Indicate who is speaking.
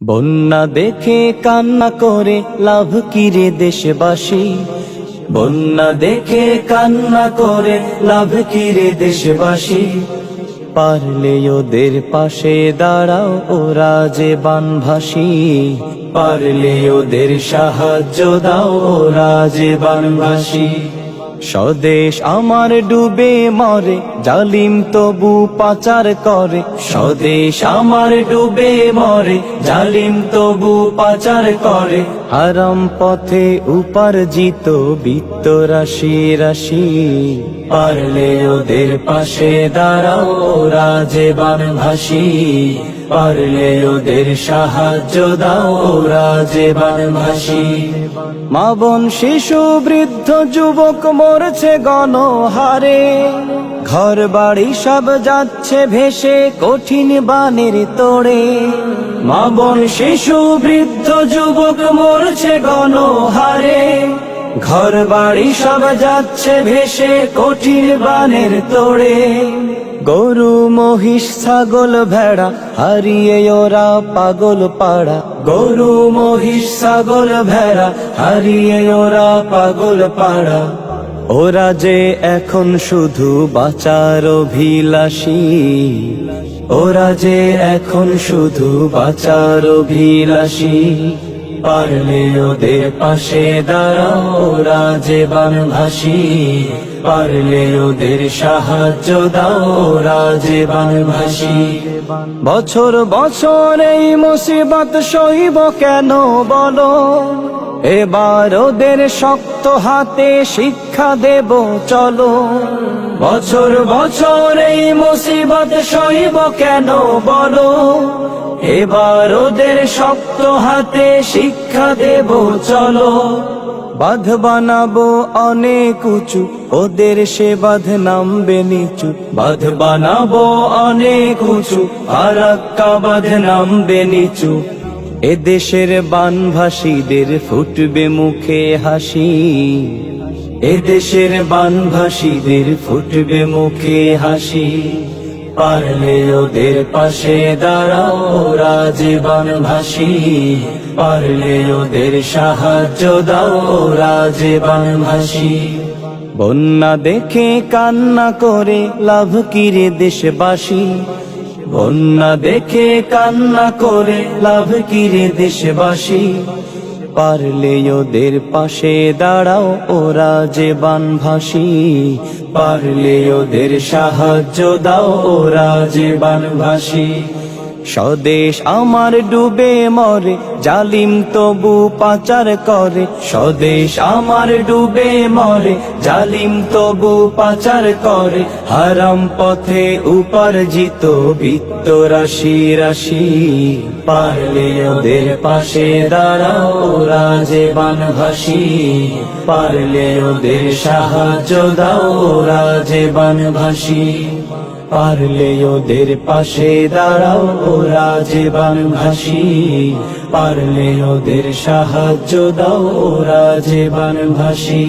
Speaker 1: বন্যা দেখে কান্না করে লাভ কি রে দেশবাসী, বন্যা দেখে কান্না করে লাভ কি রে দেশবাসী। পারলে ওদের পাশে দাঁড়াও, ওরা যে বানভাসী। পারলে ওদের সাহায্য দাও, ওরা যে বানভাসী। স্বদেশ আমার ডুবে মরে, জালিম তবু পাচার করে। স্বদেশ আমার ডুবে মরে, জালিম তবু পাচার করে। হারাম পথে উপার্জিত বিত্ত রাশি রাশি। পারলে ওদের পাশে দাঁড়াও, ওরা যে বানভাসী। পারলে ওদের সাহায্য দাও, ওরা যে বানভাসী। মা বোন শিশু বৃদ্ধ যুবক মরছে গণহারে, ঘর বাড়ি সব যাচ্ছে ভেসে কঠিন বানের তোড়ে। মা বোন শিশু বৃদ্ধ যুবক মরছে গণহারে, ঘর বাড়ি সব যাচ্ছে ভেসে কঠিন বানের তোড়ে। গরু মহিষ ছাগল ভেড়া হারিয়ে ওরা পাগল পাড়া। গরু মহিষ ছাগল ভেড়া হারিয়ে ওরা পাগল পাড়া। ওরা যে এখন শুধু বাঁচার অভিলাষী, ওরা যে এখন শুধু বাঁচার অভিলাষী। পারলে ওদের পাশে দাঁড়াও, ওরা যে বানভাসী। পারলে ওদের সাহায্য দাও, ওরা যে বানভাসী। বছর বছর এই মুসিবত সইব কেন বলো, এবার ওদের শক্ত হাতে শিক্ষা দেব চলো। বছর বছর এই মুসিবত সইব কেন বলো, এবার ওদের শক্ত হাতে শিক্ষা দেব চলো। বাঁধ বানাবো অনেক উঁচু, ওদের সে বাঁধ নামবে নিচু। বাঁধ বানাবো অনেক উঁচু, ফারাক্কা বাঁধ নামবে নিচু। এদেশের বানভাসীদের ফুটবে মুখে হাসি। এদেশের বানভাসীদের ফুটবে মুখে হাসি। পারলে ওদের পাশে দাঁড়াও, ওরা যে বানভাসী। পারলে ওদের সাহায্য দাও, ওরা যে বানভাসী। বন্যা দেখে কান্না করে লাভ কি রে দেশবাসী। বন্যা দেখে কান্না করে লাভ কি রে দেশবাসী। পারলে ওদের পাশে দাঁড়াও, ওরা যে বানভাসী। পারলে ওদের সাহায্য দাও, ওরা যে বানভাসী। স্বদেশ আমার ডুবে মরে, জালিম তবু পাচার করে। স্বদেশ আমার ডুবে মরে, জালিম তবু পাচার করে। হারাম পথে উপার্জিত বিত্ত রাশি রাশি। পারলে ওদের পাশে দাঁড়াও, ওরা যে বানভাসী। পারলে ওদের সাহায্য দাও, ওরা যে বানভাসী। পারলে ওদের পাশে দাঁড়াও, ওরা যে বানভাসী। পারলে ওদের সাহায্য দাও, ওরা যে বানভাসী।